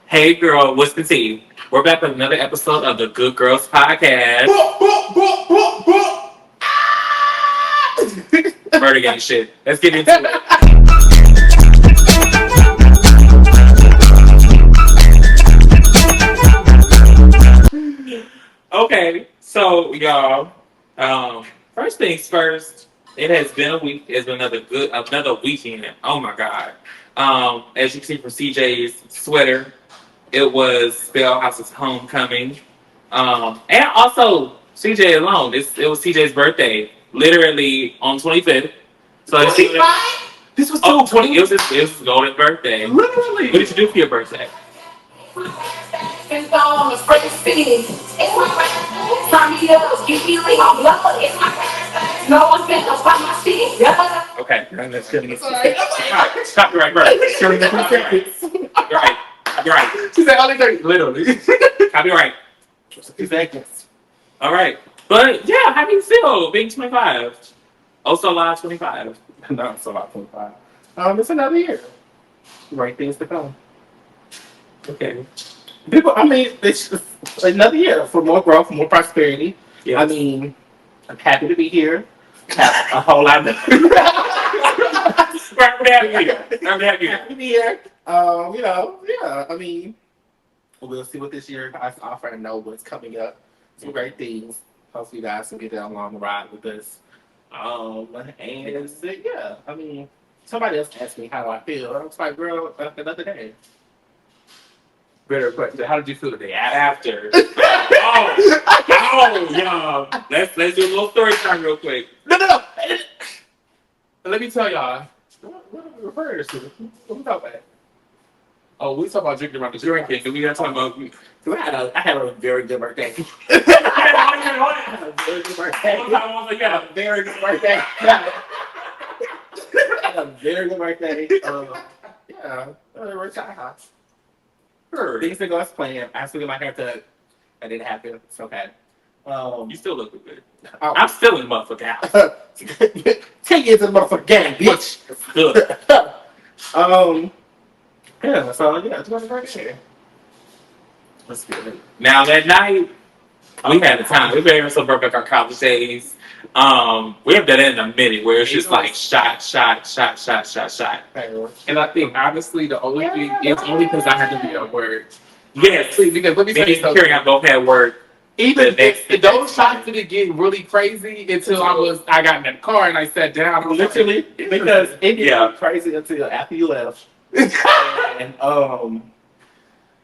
Hey girl, what's the tea? We're back with another episode of the Good Girls Podcast. Murder gang shit. Let's get into it. Okay, so y'all, first things first. It has been a week. It's been another weekend. Oh my god. As you can see from CJ's sweater, it was Spellhouse's homecoming. And also CJ alone. It was CJ's birthday, literally on 25th. So this was 20. It was his golden birthday. Literally. What did you do for your birthday? Okay, let's get it. Copyright, right? Right, right. She said only 30. Literally. Copyright. Exactly. All right, but yeah, how do you feel being 25? Also live 25. No, it's a lot 25. It's another year. Right things to come. Okay. People, I mean, it's just another year for more growth, more prosperity. Yeah. I mean, I'm happy to be here. Have a whole lot of Happy to have you here. happy to be here. Yeah. I mean, we'll see what this year has to offer and know what's coming up. Some great things. Hopefully, you guys can get down along the ride with us. And yeah, I mean, somebody else asked me how do I feel. I was like, girl, another day. Better question. How did you feel the day after? Y'all. Let's do a little story time real quick. No. Let me tell y'all. What are we referring to? What we talking about? Oh, we talking about drinking around the Drinking. We gotta talk about. Because I had a very good birthday. I had a very good birthday. I had a very good birthday. Yeah, it worked out. Sure. Things didn't go as planned. I still get my haircut. That didn't happen. It's okay. You still look good. I'm still in the motherfucking house. 10 years in the motherfucking game, bitch. Good. Yeah, so yeah, it's going to Let's get it. Now that night, we had a time. We very much brought back our college days. We have that in a minute where it's just like shot. And I think honestly, the only thing is only because I had to be at work. Yes, Because let me tell you something. Carrie, I both had work. Even those shots didn't get really crazy until I got in the car and I sat down. Literally, because it got crazy until after you left. And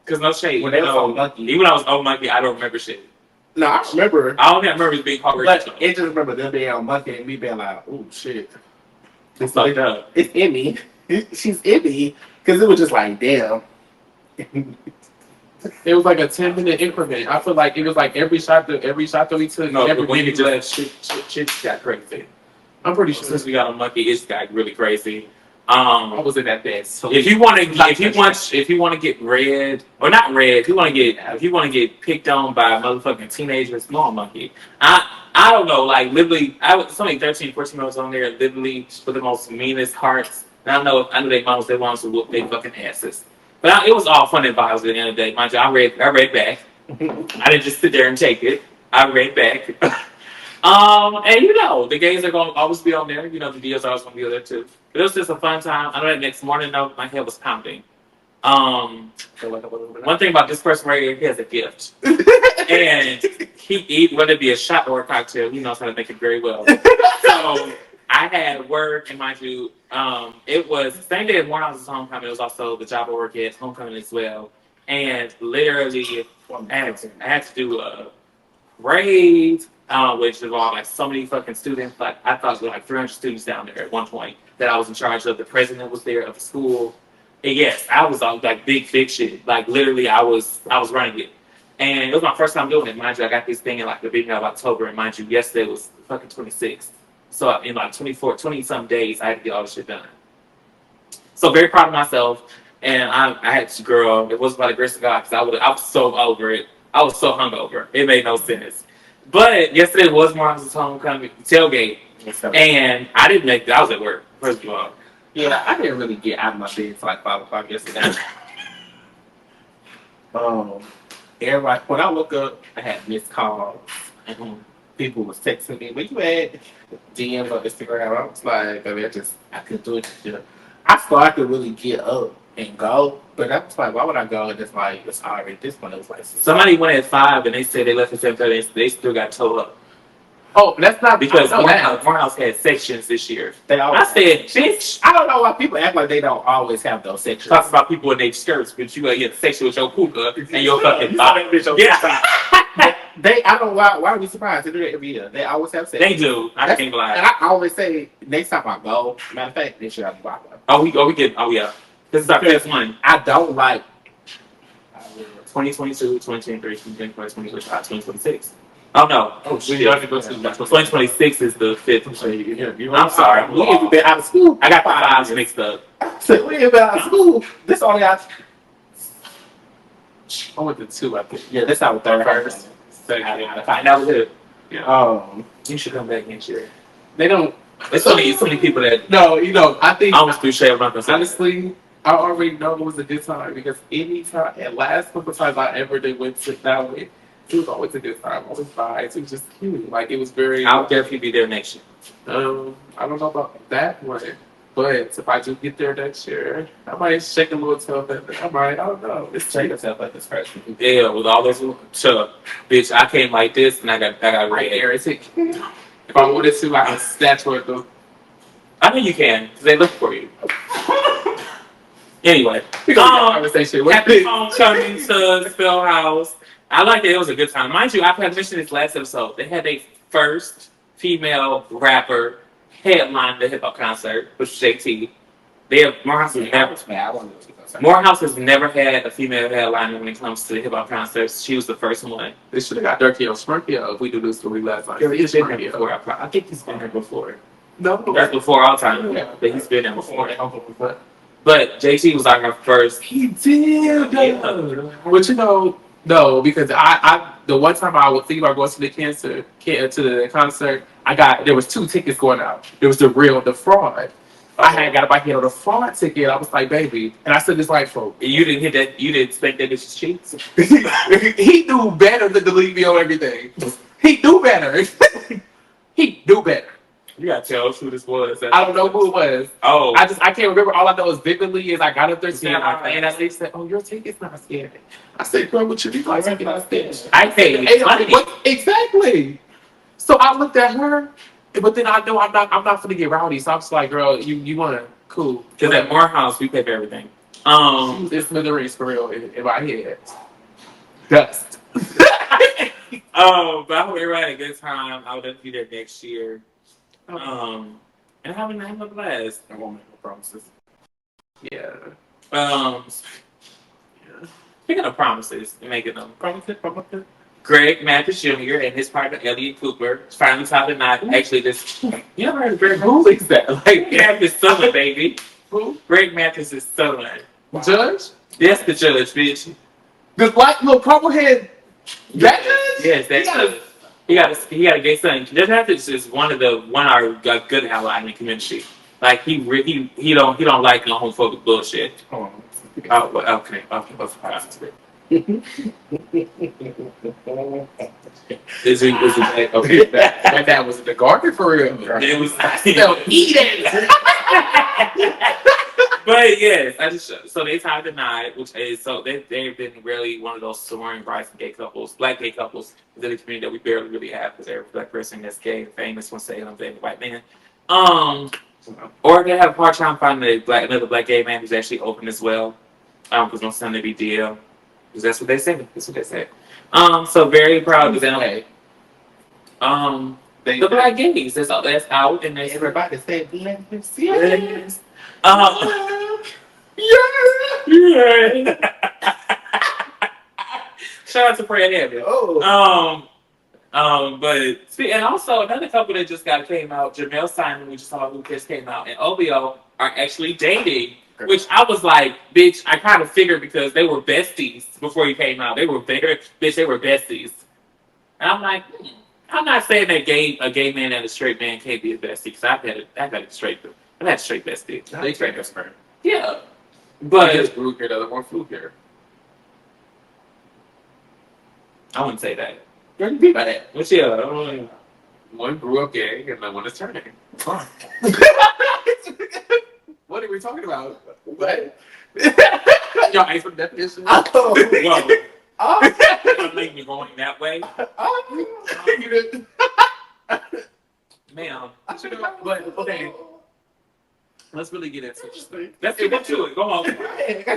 because no shade. When they was on Monkey. Even when I was on Monkey, I don't remember shit. No, I remember. I only remember it being hard. But it just remember them being on Monkey and me being like, oh shit. It's fucked up. It's in me. She's in me. Because it was just like, damn. It was like a 10-minute increment. I feel like it was like every shot that we took. No, when you just shit got crazy. I'm pretty sure since we got on Monkey, it's got really crazy. I was in that bed. So if you want to get red or not red, if you want to get picked on by motherfucking teenagers, go on Monkey. I don't know, like literally, somebody 13, 14 year olds on there, literally for the most meanest hearts. And I know they moms to whoop their fucking asses. But it was all fun and vibes at the end of the day. Mind you, I read back. I didn't just sit there and take it. I read back. And the gays are going to always be on there. The videos are always going to be there too. But it was just a fun time. I know that next morning, though, my head was pounding. One thing about this person right here, he has a gift. And whether it be a shot or a cocktail, he knows how to make it very well. So I had work, and mind you, it was the same day as Moorehouse's homecoming. It was also the job I work at homecoming as well. And literally, I had to do a raid, which involved like so many fucking students. Like I thought there were like 300 students down there at one point that I was in charge of. The president was there of the school. And yes, I was on like big shit. Like literally, I was running it. And it was my first time doing it. Mind you, I got this thing in like the beginning of October. And mind you, yesterday was fucking 26th. So in like 20-some days, I had to get all this shit done. So very proud of myself. And I had to, girl, it was by the grace of God, because I was so over it. I was so hungover. It made no sense. But yesterday was Marcus's homecoming tailgate. And I didn't make it. I was at work, first of all. Yeah, I didn't really get out of my bed until like 5 o'clock yesterday. Everybody, when I woke up, I had missed calls. Mhm. People was texting me, "Where you at?" DMs on Instagram. I was like, "Baby, I couldn't do it." I started to really get up and go, but I was like, "Why would I go?" And it's like it's already this one. It was like Somebody went at 5 and they said they left at 7:30. They still got towed up. oh, that's not Because I know that. Morehouse had sections this year. They I always said, bitch, I don't know why people act like they don't always have those sections. talks about people in their skirts, but you gotta get a section with your hookah and your fucking body. Yeah. I don't know why are we surprised? They do that every year. They always have sections. They do. I can't lie. And I always say next time I go, matter of fact, this year I'm going. Oh yeah. This is our fifth one. I don't like 2022, 2023, 2025, 2026. Oh no. Oh shit. 2026 is the fifth. I'm sorry. We ain't been out of school. I got the fives mixed up. So we ain't been out of school. This only got. I went to 2, I think. Yeah, this our third. First. Second. Out of 5. That was it. Yeah. You should come back next year. They don't. It's only so many people that No, I think I almost threw shade. I'm not gonna say. honestly, I already know it was a good time because any time, at last couple times I ever did went to that way, it was always a good time. Always vibes. It was just cute. Like it was very. I'll definitely be there next year. I don't know about that one, but if I do get there next year, I might shake a little toe. I might. I don't know. It's shake yourself like this person. Yeah, with all those bitch, I came like this and I got Like red. Eric. If I wanted to, I could snatch one of those. I know you can, because they look for you. Anyway, We gonna have a conversation. happy homecoming to Spell House. I like that it was a good time. Mind you, I've had mentioned this last episode. They had their first female rapper headline the hip hop concert, which was JT. Morehouse has never had a female headliner when it comes to hip hop concerts. She was the first one. They should have got Dirty on Smirky if we do this story last time. He's been here before. I think he's been here before. No, That's before our time. Yeah. But he's been there before. But JT was like our first. He did. Yeah. But no, because I the one time I was thinking about going to the concert, there was 2 tickets going out. There was the real and the fraud. I had got a bike on the fraud ticket. I was like, baby, and I said this like, folk. You didn't hit that. You didn't expect that bitch's cheeks. He knew better than to leave me on everything. He knew better. He knew better. You gotta tell us who this was. I don't know who it was. Oh, I can't remember. All I know is vividly is I got up there and they said, "Oh, your ticket's not scanned." I said, "Girl, what you mean my ticket not scanned?" I paid money. Exactly. So I looked at her, but then I know I'm not gonna get rowdy. So I'm just like, "Girl, you wanna cool?" Because at Morehouse we pay for everything. It's smithereens for real in my head. Dust. But I hope everybody had a good time. I would definitely be there next year. And having a blast. I won't make no promises. Yeah. Speaking of promises and making them, Promises. Greg Mathis Jr. and his partner Elliot Cooper finally tied the knot. Actually, you ever heard of Greg? Who is that? Like Mathis' son, baby. Who? Greg Mathis' son. Judge? That's the judge, bitch. The black little purple head. That judge? Yes, that's judge. He got a gay son. Judge Mathis is one of our good ally in the community. Like he don't like no homophobic bullshit. Oh, okay. Is it okay? That was the garden for real. It was still eating. But yes, so they tied the knot, which is so they've been really one of those soaring, rising gay couples, black gay couples in the community that we barely really have because every black person that's gay and famous wants to say I'm a white man. Or they have a hard time finding another black gay man who's actually open as well. Because no son to be deal. Because that's what they say. So very proud of them. The black gays. That's out and Everybody said bless. Yes. Shout out to Fred Hammond. And also another couple that just came out, Jamel Simon, we just saw who just came out, and OBO are actually dating. Which I was like, bitch, I kind of figured because they were besties before he came out. They were besties. And I'm like, I'm not saying that a gay man and a straight man can't be a bestie because I've had a straight bestie. They straight best friend. Yeah. But just grew here, the more flew here. I wouldn't say that. What do you mean by that? What's your? One grew up gay and the one is turning. What are we talking about? What? Y'all asked for the definition? Well, Oh. I'm making you going that way, You did. ma'am. But okay, let's really get into it. Let's get into it. Go on.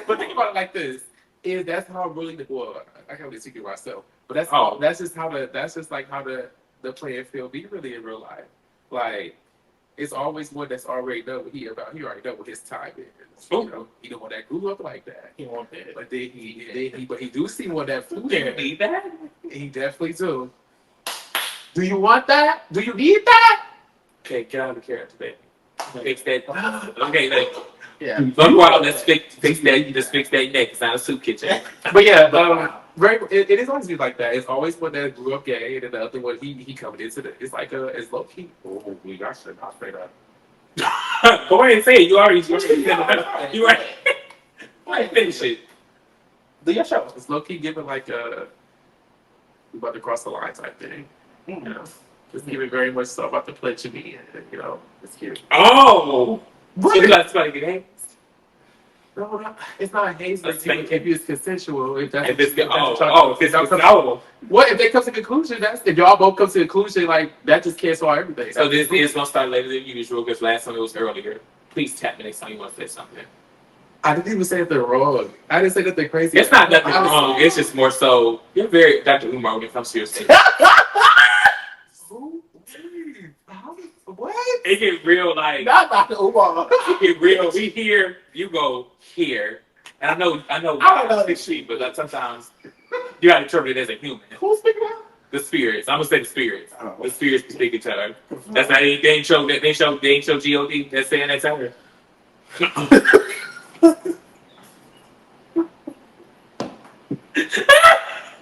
But think about it like this: is that's how really I can't really speak for myself, but that's Oh. that's just how the playing field be really in real life. Like it's always one that's already know what he about. He already know what his time is. You know, he the one that grew up like that. He want that. But then he do see one that flew You there. need that? He definitely do. Do you want that? Do you need that? Okay, get out of the character, baby. Fix that. Okay, like, Yeah. go out. Let's fix that. Just fix that neck. It's not a soup kitchen. But yeah, it is always be like that. It's always one that grew up gay, and then the other one he coming into the. It's like it's low key. Oh, we got shit. I'll say that. Go ahead and say it. You already you right. Finish it. Do your show. It's low key giving like a about to cross the line type thing. You know, it's giving very much so about the pledge to me. You know, it's cute. Oh, so you got somebody get hate? No, it's not hazing Let's make if it's consensual. If that's If it's if that's what if it's consensual. what if they come to conclusion? That's if y'all both come to conclusion, like that just cancel out everything. So this is gonna start later than usual because last time it was earlier. Please tap me next time you want to say something. I didn't even say that they're wrong. I didn't say that they're crazy. It's not nothing wrong. It's just more so you're very Dr. Umar when it comes to your state. What? It get real like Not Dr. Umar. it get real. We here, you go here, and I know. I don't know this sheet, but like sometimes you gotta interpret it as a human. Who's speaking out? The spirits. I'm gonna say the spirits. Oh. The spirits speak each other. That's not they ain't show God. That's saying that's her.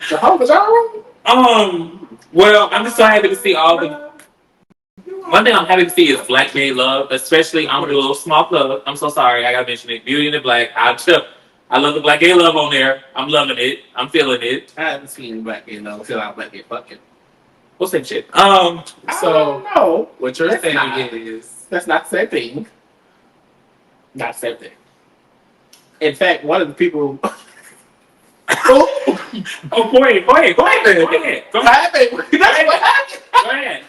Jehovah's Jireh? Well, I'm just so happy to see all the. One thing I'm happy to see is Black gay love, especially I'm gonna do a little small plug. I'm so sorry, I gotta mention it. Beauty and the Black. I love the Black gay love on there. I'm loving it. I'm feeling it. I haven't seen black gay love until I black gay fucking. What's that shit? So no, what you're That's saying not- is that's not the same thing. Not the same thing. In fact, one of the people. Oh, go ahead. Go ahead. What happened? That's what happened. Go ahead.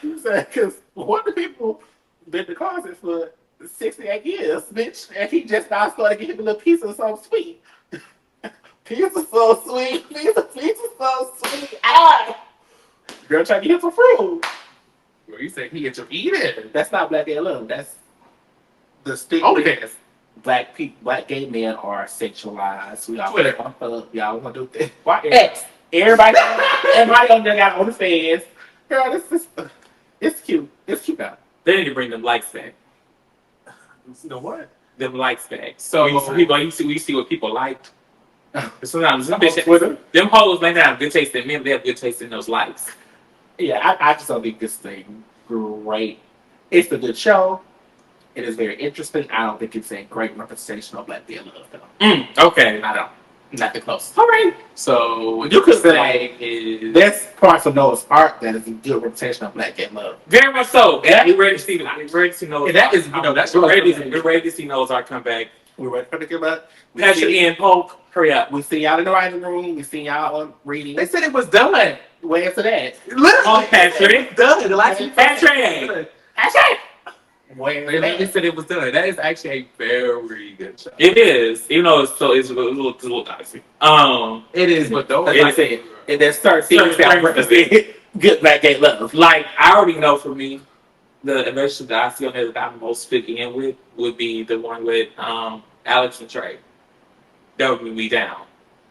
Because one of the people been in the closet for 68 years, bitch, and he just now started getting a little piece of something sweet. Pizza so sweet. Pizza so sweet. Ah! Girl trying to get some fruit. well, you say he get your eating. That's not black gay love. That's the stick. OnlyFans. Black gay men are sexualized. We all Twitter. y'all want to do this. Why? X. Everybody on there got OnlyFans. Girl, this is it's cute. It's cute now. They need to bring them likes back. You know what? Them likes back. So- we see what people like. Sometimes them On Twitter. them hoes may not have good taste in men, they have good taste in those likes. Yeah, I just don't think this thing great. It's a good show. It is very interesting. I don't think it's a great representation of black gay love though. Okay. I don't. Not the close. All right. So what You could say is There's parts of Noah's Ark that is a good representation of black gay love. Very much so. Yeah. We're ready to see Noah's that Ark. is, you know, that's we're ready to see Noah's Ark come back. We're ready for the good luck. Patrick Ian Polk, hurry up. We see y'all in the writing room. We see y'all on reading. they said it was done. Where's it at? Literally, Oh, Patrick. it's done. The last Patrick. Where They said it was done. That is actually a very good show. It is, even though it's a little dicey. It is, but though, That's like I said. And there's certain things that represent good black gay love. Like, I already know for me, the relationship that I see on there that I'm most fitting in with would be the one with Alex and Trey. That would be me down.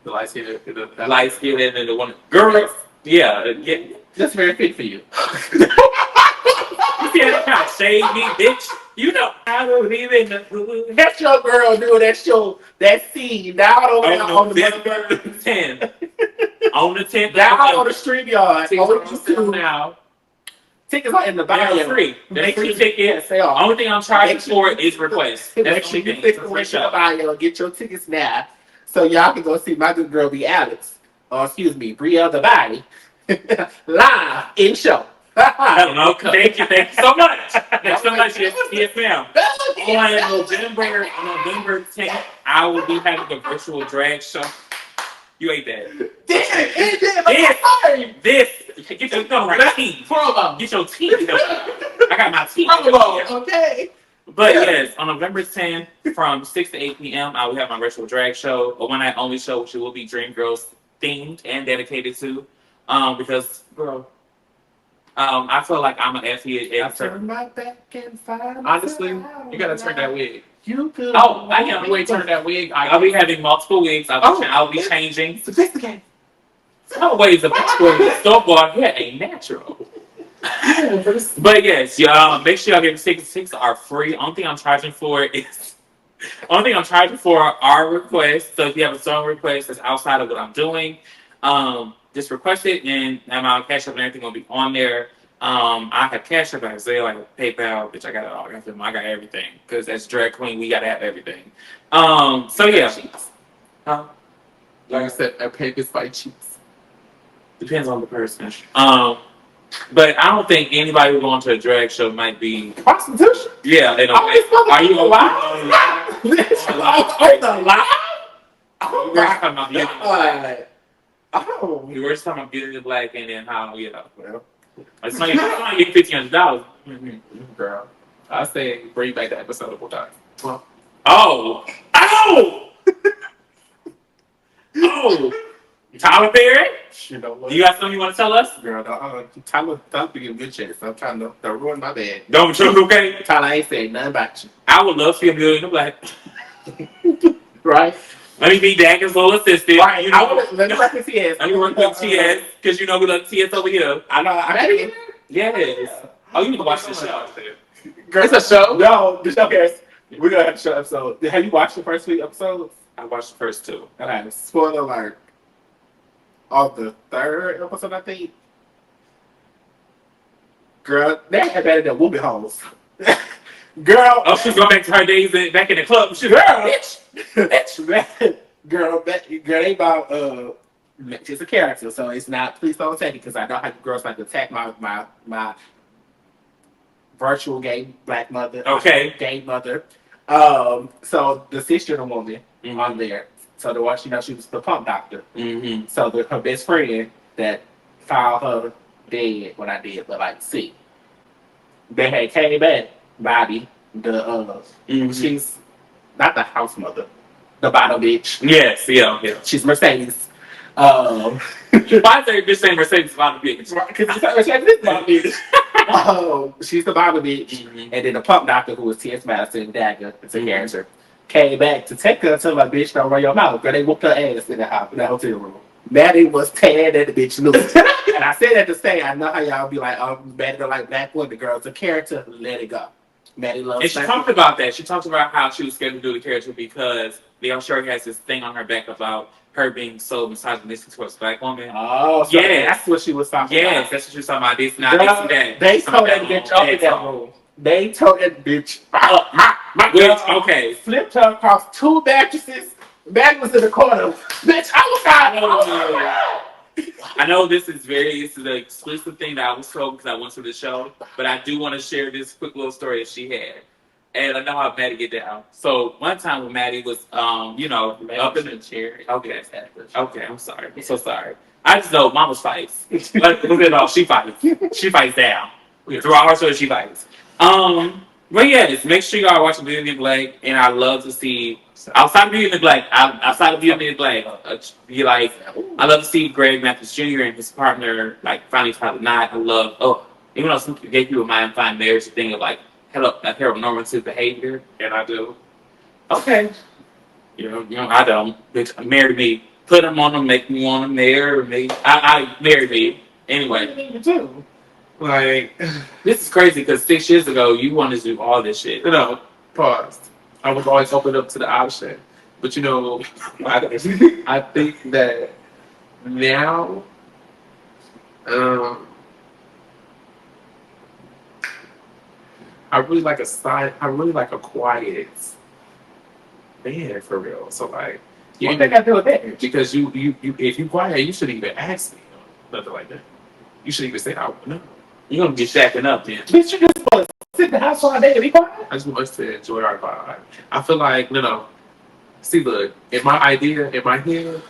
the light skin, The light skin and the one girl. Yeah. That's very fit for you. You see how kind of shade me, bitch? You know how to live in the hood. That's your girl doing that scene down over there on the November 10th. On the 10th. down on the street yard. Tickets On are on the sale YouTube. now. Tickets are in the bio. They're free. They're Make free sure- tickets. Yes, they are. Only thing I'm charging Make sure- for is requests. Make That's sure the you only click thing. the It's a free link in the show. bio. Get your tickets now, so y'all can go see my good girl be Alex or excuse me, Brielle the Body, live in show. Hello, thank you so much. Thank you so much, yes, ma'am. On November 10th, I will be having a virtual drag show. You ate that. This. Get your teeth. Promo. Get your teeth. I got my teeth. Promo. Okay. But yes, on November 10th, from 6 to 8 p.m., I will have my virtual drag show, a one-night only show, which will be Dream Girls themed and dedicated to. Because, bro, I feel like I'm an FE. I turn my back and find. Honestly, you gotta turn that wig. You could. Oh, I can't wait. Turn that wig. I'll be having multiple wigs. I'll be changing. Sophisticated. Some ways of store bought. Yeah, a natural. But yes, y'all make sure y'all get tickets. Tickets are free. Only thing I'm charging for are requests. So if you have a song request that's outside of what I'm doing, just request it, and my Cash App and everything will be on there. I have Cash App, I have Zelle, I have PayPal, which I got it all. I got everything because as drag queen, we gotta have everything. So yeah. Like I said, I pay this by cheeks. Depends on the person. But I don't think anybody who's going to a drag show might be prostitution. Yeah, they don't. Are you alive? On the live? Oh my God. Oh, we were just talking about Beauty and the Black, and then how well, it's only $1,500. Girl, I say bring back the episode one time. Oh. Tyler Perry? You know what? You got something you want to tell us? Girl, Tyler be giving good chance. I'm trying to ruin my bed. Don't you okay? Tyler ain't saying nothing about you. I would love to see a Beauty and the Black. Right? Let me be Dagger's little assistant. Right. You know, let me work with TS. Let me work with TS, because you know we love TS over here. I know. I mean, yes. Oh, you need to watch this show. Girl, it's a show? No, the show cares. We're going to have a show episode. Have you watched the first 3 episodes? I watched the first 2. Okay. Spoiler alert. On the 3rd episode, I think. Girl, they ain't better than Whoopi hoes. Girl. Oh, she's going back to her days back in the club. She's bitch. Girl, they about she's a character, so it's not. Please don't take it, because I know how girls like to attack my virtual gay black mother. Okay. Gay mother. So the cisgender woman on there. So the one, she was the pump doctor. Mm-hmm. So her best friend that found her dead when I did, but like see, they had came back. Bobby, she's not the house mother, the bottom bitch. Yes, yeah. She's Mercedes. Why is every bitch saying Mercedes bottom bitch? Because Mercedes is bottom bitch. She's the bottom bitch, and then the pump doctor, who was T.S. Madison, Dagger, it's a character, came back to take her to my bitch, don't run your mouth. Girl, they whooped her ass in the hotel room. Maddie was tearing at the bitch loose. And I said that to say, I know how y'all be like, oh, Maddie don't like black women. The girl's a character, let it go. Maddie loves. And she talked about that. She talked about how she was scared to do the character because Leo Sherry has this thing on her back about her being so misogynistic towards black women. Oh, so yeah, that's what she was talking about. Yes, that's what she was talking about. This, not girl, this, that. They told that bitch up in that room. They told that bitch my girl, okay, flipped her across 2 mattresses. Maddie was in the corner. Bitch, I was I know this is an exclusive thing that I was told because I went to the show, but I do want to share this quick little story that she had. And I know how Maddie get down. So one time when Maddie was, up in the chair. Okay, I'm sorry. I'm so sorry. I just know Mama's fights. Look at all. She fights. She fights down. Throughout her story, she fights. But yes, make sure y'all watching Beauty and the Black, and I love to see outside of Beauty and the Black. I love to see Greg Matthews Jr. and his partner finally try to not. I love even though some gay people might find marriage a thing of heteronormative behavior, and I do. Okay, you know I don't. Bitch, marry me, put them on them, make me want to marry me. I marry me anyway. Me too. This is crazy because 6 years ago you wanted to do all this shit. Pause. I was always open up to the option, but I think that now, I really like a quiet man for real. So You What they got to do with that? because you if you quiet, you shouldn't even ask me nothing like that. You shouldn't even say, "Oh no." You're gonna be shacking up then. Bitch, you just want to sit in the house all day and be quiet? I just want us to enjoy our vibe. I feel like See, look, in my idea, in my head,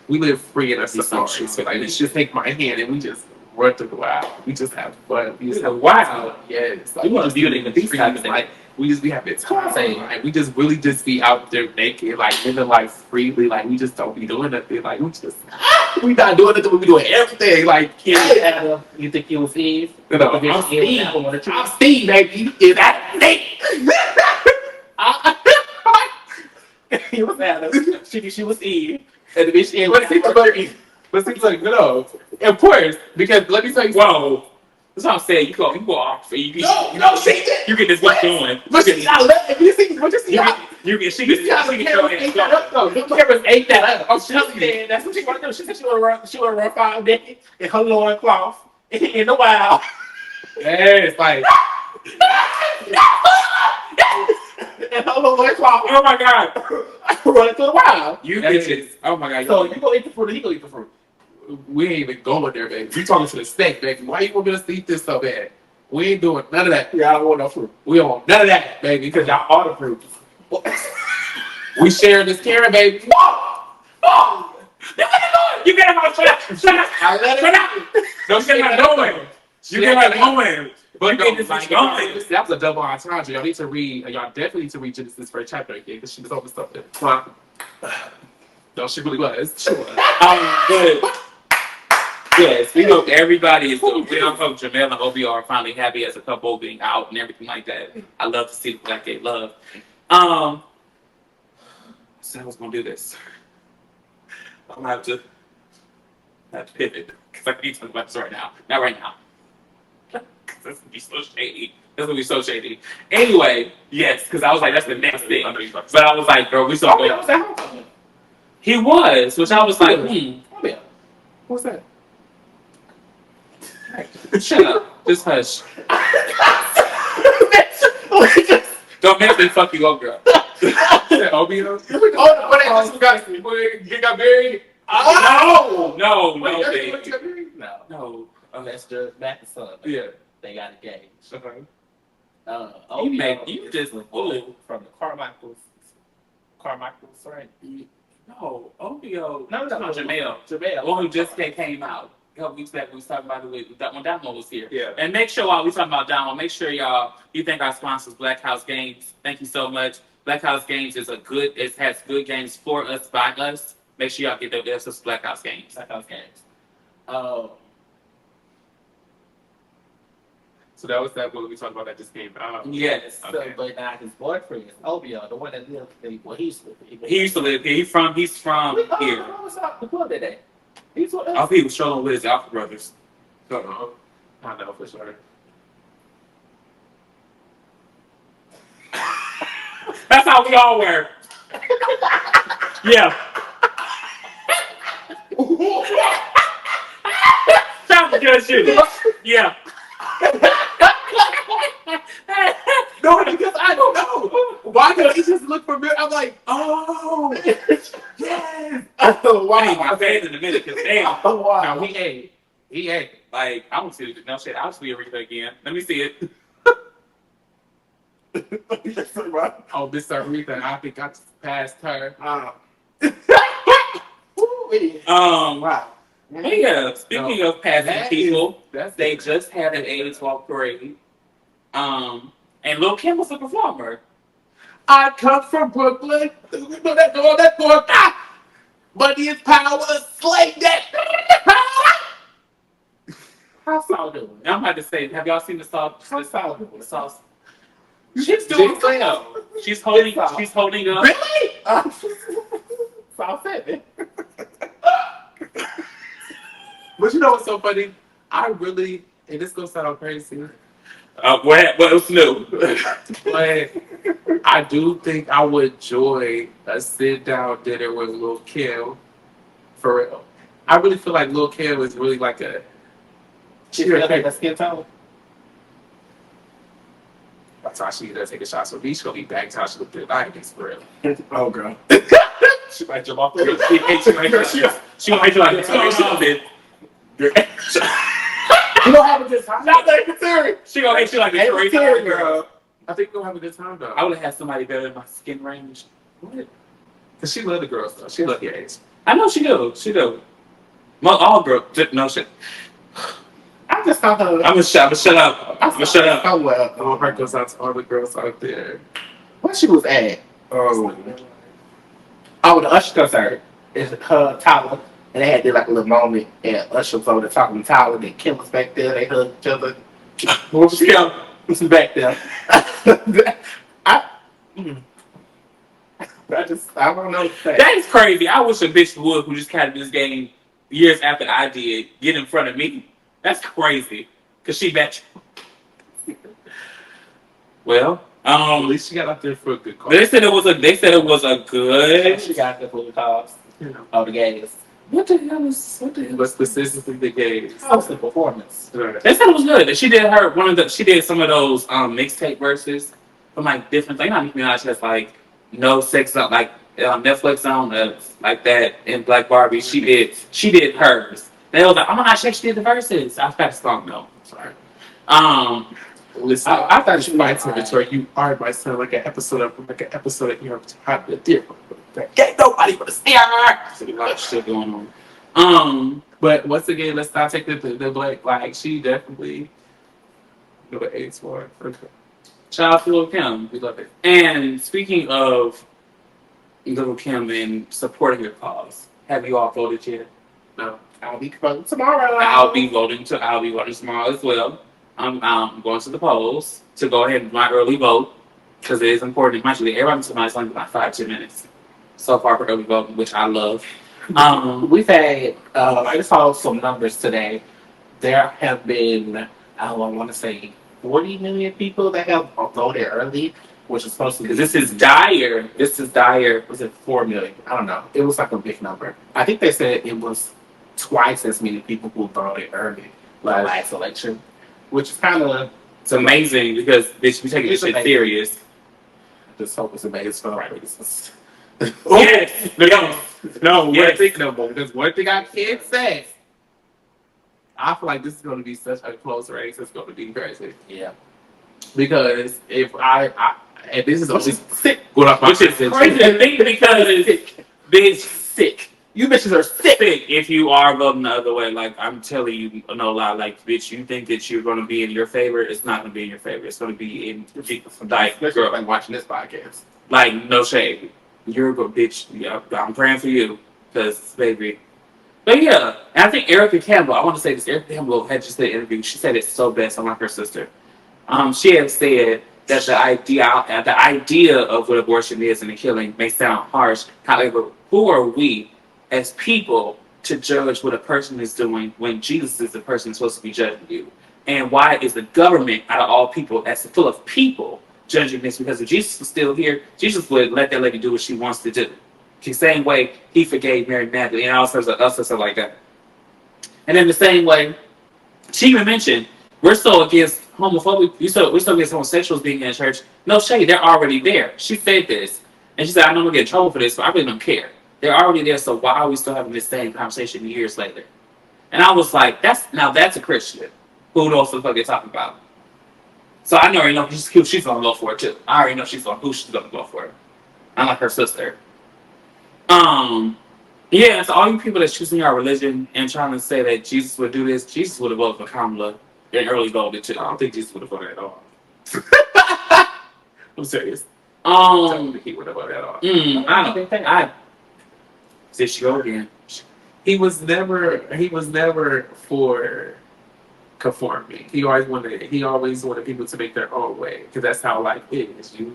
we live free in a safari. So like, let's just take my hand and we just run through the wild. We just have fun. We just have Wow. yes. You want to be in these type of like we just be having time. Like we just really just be out there naked, like living life freely. Like we just don't be doing nothing. Like we not doing nothing. We be doing everything. Like Adam, you think you was Eve? I'm Steve. I'm Steve, baby. Is that Nate? He was Adam. She was Eve. And the bitch Eve was But see, look, of course, because let me tell you. Whoa. That's what I'm saying. You go off. You get this one going. But she's not letting you see. But you see how She get your ass that up though. The cameras ate that up. I'm telling you. That's what she want to do. She said she want to run 5 days in her loincloth in the wild. Yeah, it's like. And her loincloth. Oh my God. Running through the wild. You bitches. Oh my God. So you go eat the fruit, he go eat the fruit. We ain't even going there, baby. We talking to the snake, baby. Why you want me to eat this so bad? We ain't doing none of that. Yeah, I don't want no fruit. We don't want none of that, baby. Because y'all all the fruit. We sharing this carrot, baby. Oh! You get him shut up! Shut up! Shut up! Don't get him going! You get him going! But you get this like, going! That was a double entendre. Y'all need to read. Y'all definitely need to read Genesis first chapter again because she was over something. No, she really was. She was. Good. Yes, we hope everybody is doing well. I hope Jamel and Obi are finally happy as a couple being out and everything like that. I love to see the Black Gay love. So I was gonna do this. I'm gonna have to pivot because I can't talk about this right now. Not right now. That's gonna be so shady. That's gonna be so shady. Anyway, yes, because I was like, that's the next thing. But I was like, girl, we still going. He was, which I was like, What's that? Shut up. Just hush. Don't make me fuck you up, girl. Obi, you got married? No, Wait, baby. No. That's just Matt and son. Yeah. They got engaged. You just from the Carmichaels, right? No, Obio. No, Jamel. Jamel. One who just came out. A couple weeks back, we was talking about it when Damo was here. Yeah. And make sure while we talking about Damo, make sure y'all, you thank our sponsors, Black House Games. Thank you so much. Black House Games it has good games for us, by us. Make sure y'all get their best Black House Games. Black House Games. So that was that what we talked about that just came out. Yes. Okay. So, but now his boyfriend is Obio, the one that lived. Well, he used to live. He used to live here. He's from here. I was out the club that day. Oh, he was showing with his Alpha Brothers. I know for sure. That's how we all were. Yeah. Stop the good shit. Yeah. No, because I don't know. Why did he just look familiar? I'm like, oh, yes. Why? I'm saying in a minute because damn. Wow. No, he ate. Like I don't see it. No shit. I'll see Aretha again. Let me see it. Oh, Miss Aretha, I think I just passed her. Wow. Yeah. Speaking of passing people, That's they just had an AIDS walk parade. And Lil Kim was a performer. I come from Brooklyn. That boy. Money is power. Slay that. How's Saul doing? I'm about to say, have y'all seen the sauce? How's Saul doing? The sauce. She's doing well. She's holding up. Really? Saul said it. But you know what's so funny? I really, and this gonna sound crazy. What's new? But I do think I would enjoy a sit down dinner with Lil Kim. For real. I really feel like Lil Kim is really like a. She feel like a skin tone. That's how she does take a shot. So she's gonna be back to how she looked at the 90s for real. Oh, girl. She might jump off the She gonna hit you like a Terry. You gonna have a good time. Not like a Terry. She gonna hit you like a Terry girl. I think we'll have a good time though. I would have had somebody better in my skin range. What? Cause she love the girls though. She love your age. I know she do. She do. All girls. No shit. I just thought her. I'm gonna shut up. I'm gonna shut up. Oh well. All heart goes out to all the girls out there. Where she was at? Oh, the Usher concert. It's her Tyler, and they had did like a little moment, and Usher was over there talking to Tyler. Then Kim was back there. They hugged each other. What was Kim? Was back there. I don't know. That is crazy. I wish a bitch would who just carried this game years after I did get in front of me. That's crazy. Cause she bet you. Well, At least she got out there for a good cause. they said it was a good. She got there for the cause. Oh, the gays. What the hell is But specifically the gays. How's the performance? They said it was good. She did some of those mixtape verses from like different things. Not Nicki Minaj has like no sex on like Netflix on like that in Black Barbie. She did hers. They was like, oh my gosh, she actually did the verses. I forgot the song though. Sorry. Listen, I thought you might say it, or you are my son, like an episode of You're Hot the Deer. Ain't nobody but a star. So a lot of shit going on. But once again, let's not take the Blake. Like she definitely knew what AIDS for. Shout out to Lil' Kim. We love it. And speaking of Lil' Kim and supporting her cause, have you all voted yet? No. I'll be voting tomorrow. I'll be voting tomorrow as well. I'm going to the polls to go ahead and my early vote because it is important. Actually, everybody tomorrow's only about 5-10 minutes so far for early voting, which I love. We've had I saw some numbers today. There have been I want to say 40 million people that have voted early, which is supposed to be. Because this is dire. Was it 4 million? I don't know. It was like a big number. I think they said it was twice as many people who voted early last election, which is kind of. It's amazing because bitch, we take this shit serious. Just hope it's amazing for the right reasons. Yes. No, Yes. because one thing I can't say, I feel like this is going to be such a close race. It's going to be crazy. Yeah. Because if and this is sick. Which is crazy to think because bitch Sick. You bitches are sick. if you are voting the other way. Like I'm telling you, no lie. Like bitch, you think that you're going to be in your favor? It's not going to be in your favor. It's going to be in like Especially like watching this podcast. Like no shade. You're a bitch. Yeah, I'm praying for you because baby. But yeah, and I think Erica Campbell. I want to say this. Erica Campbell had just did an interview. She said it so best. I'm like her sister. She had said that the idea of what abortion is and the killing may sound harsh. However, who are we as people to judge what a person is doing when Jesus is the person supposed to be judging you? And why is the government, out of all people, that's full of people, judging this? Because if Jesus was still here, Jesus would let that lady do what she wants to do. The same way he forgave Mary Magdalene and all sorts of stuff like that. And in the same way, she even mentioned, we're so against homophobia, we're so against homosexuals being in church. No shade, they're already there. She said this. And she said, I know I'm going to get in trouble for this, but I really don't care. They're already there, so why are we still having this same conversation years later? And I was like, that's a Christian who knows what the fuck they're talking about. So I already know she's going to go for it too. I already know who she's going to go for it. I'm like her sister. Yeah, so all you people that's choosing our religion and trying to say that Jesus would do this, Jesus would have voted for Kamala and early voted too. I don't think Jesus would have voted at all. I'm serious. He would have voted at all. I did she go again? He was never for conforming. He always wanted people to make their own way because that's how life is. You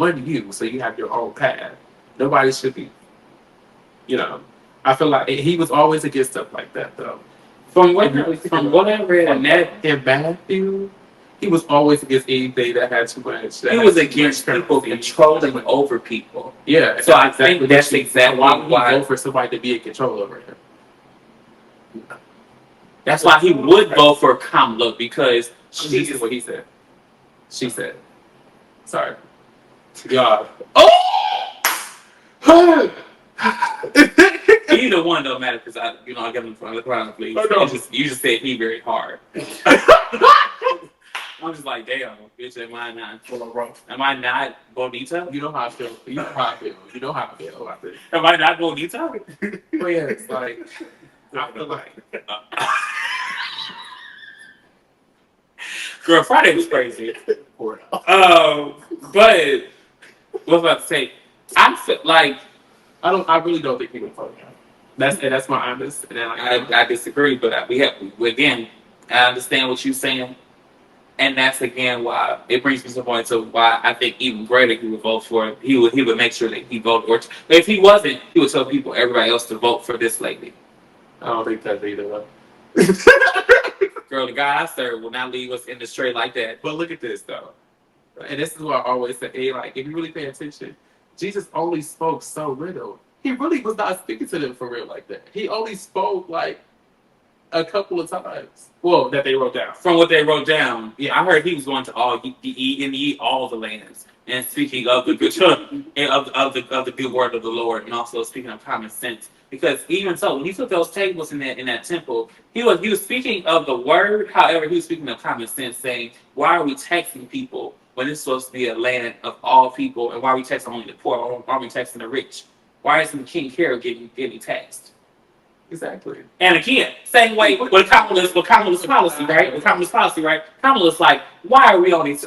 and you, so you have your own path. Nobody should be. I feel like he was always against stuff like that, though. From what I read, in Matthew, he was always against anything that had too much. He was against people controlling over people. Yeah. So I think that's exactly why he vote for somebody to be in control over him. That's why he would vote for Kamala because This is what he said. She said. Sorry. God. Oh! Either one don't matter because I get him from the ground, please. You just said he very hard. I'm just like, damn, bitch, am I not full of rope? Am I not bonita? You know how I feel. You know how I feel. You know how I feel about this. Am I not bonita? But yeah, it's like I feel like girl, Friday was crazy. But what was I about to say? I feel like I really don't think people fuck him. That's my honest. And then I disagree, but again, I understand what you're saying. And that's again why it brings me to the point to why I think even greater he would vote for it. He would make sure that he voted. Or if he wasn't, he would tell everybody else to vote for this lady. I don't think that's either one. Girl, the guy I serve will not leave us in the straight like that. But look at this though, and this is what I always say. Hey, like if you really pay attention, Jesus only spoke so little. He really was not speaking to them for real like that. He only spoke like a couple of times. Well, that they wrote down. From what they wrote down, yeah, I heard he was going to eat all the lands, and speaking of the good of the good word of the Lord, and also speaking of common sense. Because even so, when he took those tables in that temple, he was speaking of the word. However, he was speaking of common sense, saying, "Why are we taxing people when it's supposed to be a land of all people? And why are we taxing only the poor? Why are we taxing the rich? Why isn't King Herod getting taxed?" Exactly. And again, same way with Kamala's policy, right? With Kamala's policy, right? Kamala's like, why are we only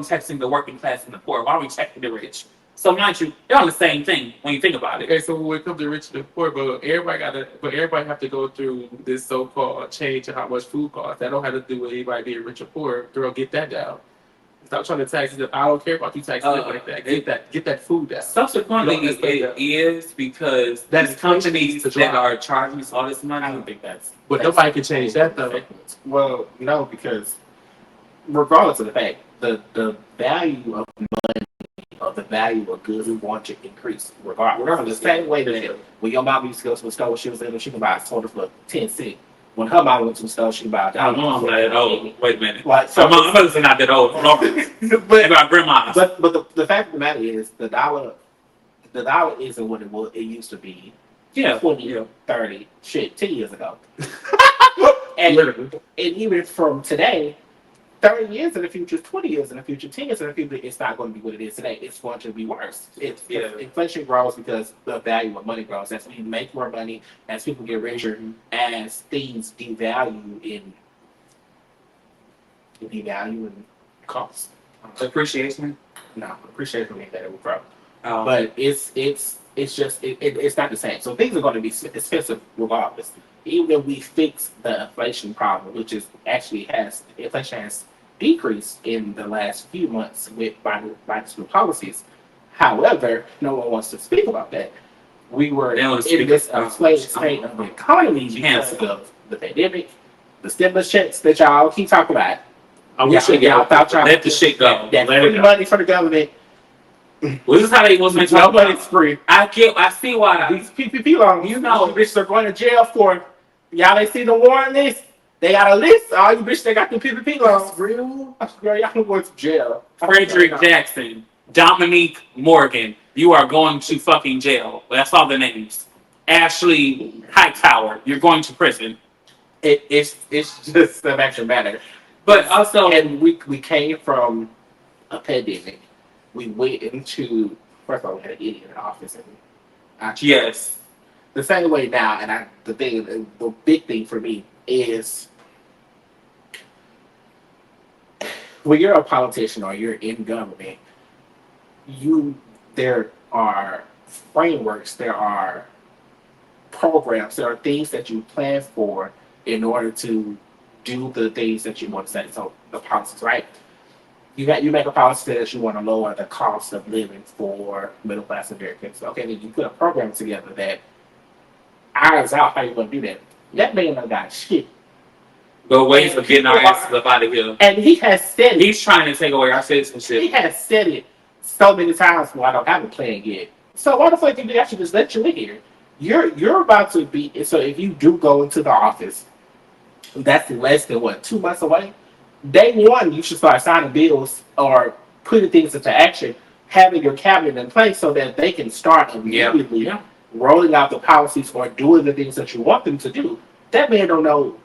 taxing the working class and the poor? Why are we taxing the rich? So mind you, they're on the same thing when you think about it. Okay, so when it comes to rich and the poor, but everybody have to go through this so-called change in how much food costs. That don't have to do with anybody being rich or poor. Girl, get that down. Stop trying to tax them. I don't care about you taxing them like that. Get that food down. Subsequently, it is because these companies that are charging us all this money. I don't think that's. But nobody can change that though. Well, no, because regardless of the fact, the value of money or the value of goods we want to increase. Regardless, the same way that when your mom used to go to the store, she was in, she could buy a soda for 10 cents. When her mom went to the store, she bought. I don't know. I'm not that old. Wait a minute. Like, so my mother's not that old. But my grandma. But the fact of the matter is, the dollar isn't what it used to be. Yeah, 20, 30, 10 years ago. and even from today, 30 years in the future, 20 years in the future, 10 years in the future, it's not going to be what it is today. It's going to be worse. Inflation grows because the value of money grows. As we make more money, as people get richer, as things devalue in cost. Appreciation? No, appreciation means that it will grow. But it's not the same. So things are going to be expensive regardless. Even if we fix the inflation problem, which is inflation has decreased in the last few months with Biden's policies. However, no one wants to speak about that. We were in this inflated state of the economy because of the pandemic, the stimulus checks that y'all keep talking about. Let the shit go. That free money for the government. Well, this is how they was meant to. Nobody's free. I see why these PPP loans. You know, bitches are going to jail for. Y'all ain't see the warrant list. They got a list. All you bitches that got the PPP loans. Real? Girl, y'all going to jail. Frederick Jackson, Dominique Morgan, you are going to fucking jail. That's all the names. Ashley Hightower, you're going to prison. It's just an extra matter. But also, and we came from a pandemic. We went into, first of all, we had an idiot in the office. Yes. The same way now, and the big thing for me is when you're a politician or you're in government, there are frameworks, there are programs, there are things that you plan for in order to do the things that you want to say. So the policies, right? You make a policy that you want to lower the cost of living for middle class Americans. Okay, then you put a program together that irons out how you're going to do that. That man done got shit. But ways of getting our asses up out of here. And he has said it. He's trying to take away our citizenship. He has said it so many times. Well, I don't have a plan yet. So why the fuck did they actually just let you in here? You're about to be. So if you do go into the office, that's less than 2 months away. Day one, you should start signing bills or putting things into action, having your cabinet in place so that they can start immediately rolling out the policies or doing the things that you want them to do, that man don't know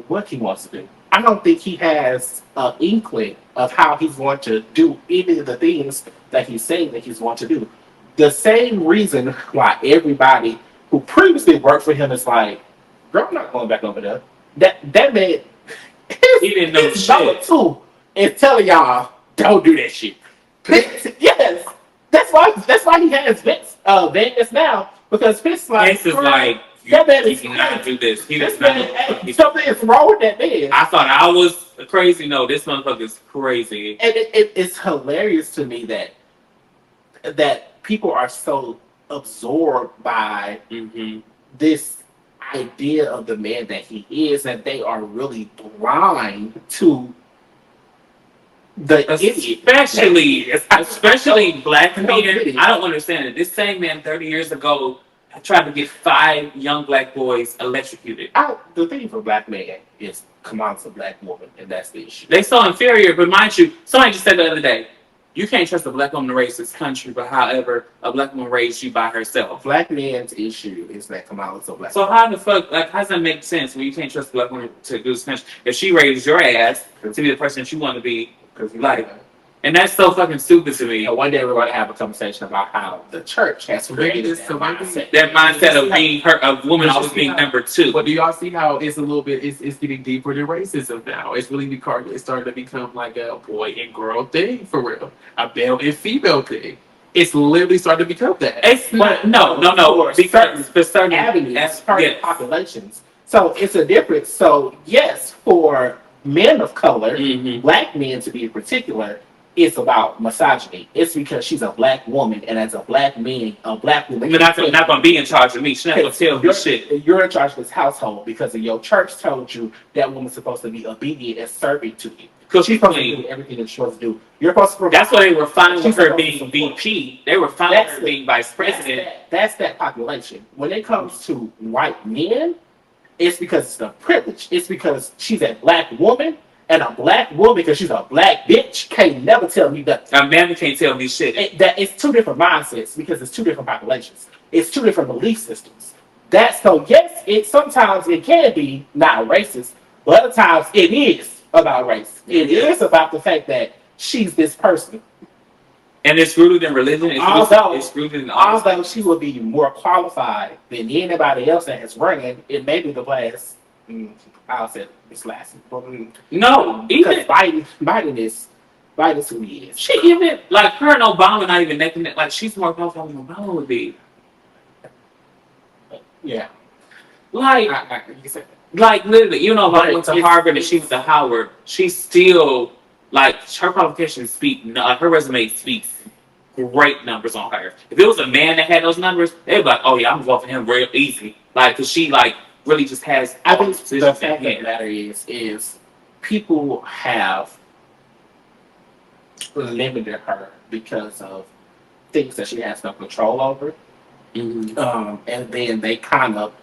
what he wants to do. I don't think he has an inkling of how he's going to do any of the things that he's saying that he's going to do. The same reason why everybody who previously worked for him is like, girl, I'm not going back over there. That man, He didn't know his shit. number two is telling y'all, don't do that shit. Yes, that's why he has Vegas now, because Vince like, Vince is like, that man he is cannot crazy. do this. He does This not man, know. hey, something is wrong with that man. I thought I was crazy. No, this motherfucker is crazy. And it's hilarious to me that people are so absorbed by Mm-hmm. this idea of the man that he is that they are really blind to the idiot. Especially black I don't men. get it. I don't understand it. This same man 30 years ago tried to get 5 young black boys electrocuted. The thing for black man is Kamal's a black woman, and that's the issue. They so inferior, but mind you, somebody just said the other day, you can't trust a black woman to raise this country, but however, a black woman raised you by herself. Black man's issue is that Kamala's a black So how the fuck, like, how does that make sense when you can't trust a black woman to do this country? If she raised your ass to be the person that you want to be, because like, and that's so fucking stupid to me. one day we're going to have a conversation about how the church has created that mindset. That mindset of being a woman always being number 2. But do y'all see how it's a little bit? It's getting deeper than racism now. It's really it's starting to become like a boy and girl thing for real, a male and female thing. It's literally starting to become that. It's not, no, because for certain avenues, certain yes. populations. So it's a difference. So yes, for men of color, Mm-hmm. black men to be in particular, it's about misogyny. It's because she's a black woman, and as a black man, a black woman. You're not gonna be in charge of me. She's not gonna tell me shit. You're in charge of this household because of your church told you that woman's supposed to be obedient and serving to you. Because she's supposed to do everything that she's supposed to do. You're supposed to provide. That's why they were fine with her being support. VP. They were fine with her being vice president. That's that population. When it comes to white men, it's because it's the privilege. It's because she's a black woman. And a black woman, because she's a black bitch, can't never tell me nothing. A man can't tell me shit. It's two different mindsets because it's two different populations. It's two different belief systems. So yes, sometimes it can be not racist, but other times it is about race. It is about the fact that she's this person. And it's rooted in religion. It's rooted in although she will be more qualified than anybody else that has run in maybe the last. I'll say this last. No, because Biden is who he is. She even like her and Obama not even making it. Like she's more qualified than Obama would be. Yeah, like you said that. Like literally, you know, Obama went to Harvard and she went to Howard. She's still like her qualifications speak. Her resume speaks great numbers on her. If it was a man that had those numbers, they'd be like, "Oh yeah, I'm going for him real easy." Like, cause she like really just has. I think the fact of the matter is people have limited her because of things that she has no control over, and then they kind of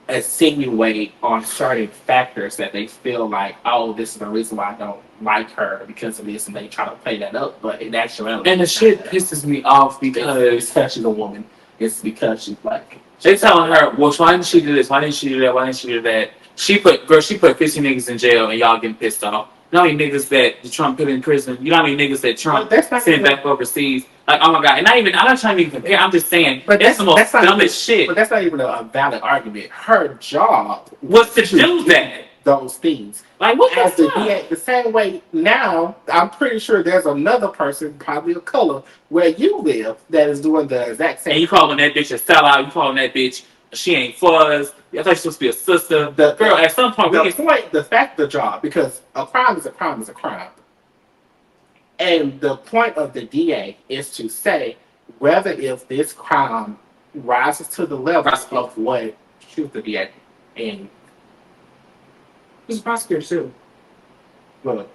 insinuate on certain factors that they feel like, oh, this is the reason why I don't like her because of this, and they try to play that up. But in actuality, and the shit pisses me off because she's a woman. It's because she's black. They telling her, well, why didn't she do this? Why didn't she do that? Why didn't she do that? She put 50 niggas in jail and y'all getting pissed off. You know how many niggas that Trump put in prison? You know how many niggas that Trump sent back overseas? Like, oh my God. And I'm not trying to even compare. I'm just saying, but that's the most dumbest shit. But that's not even a valid argument. Her job was to do that. Those things. Like, what as the same way now, I'm pretty sure there's another person, probably of color, where you live that is doing the exact same. And you calling that bitch a sellout? You calling that bitch she ain't for us? I thought she was supposed to be a sister. Girl, at some point, the fact of the job, because a crime is a crime is a crime. And the point of the DA is to say whether if this crime rises to the level of what shoot the DA and he's a prosecutor too. Well,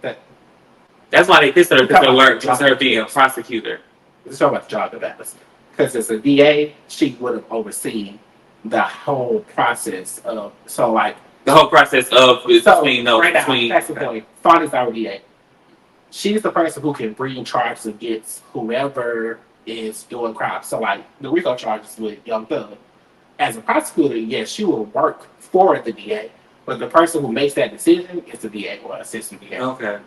that's why they pissed her because they work just her being a prosecutor. It's talking about the job of Atlas. Because as a DA, she would have overseen the whole process of the whole process of between that's the point. Fonnie's our DA. She's the person who can bring charges against whoever is doing crime. So like the RICO charges with Young Thug. As a prosecutor, yes, she will work for the DA, but the person who makes that decision is the DA or assistant DA. Okay.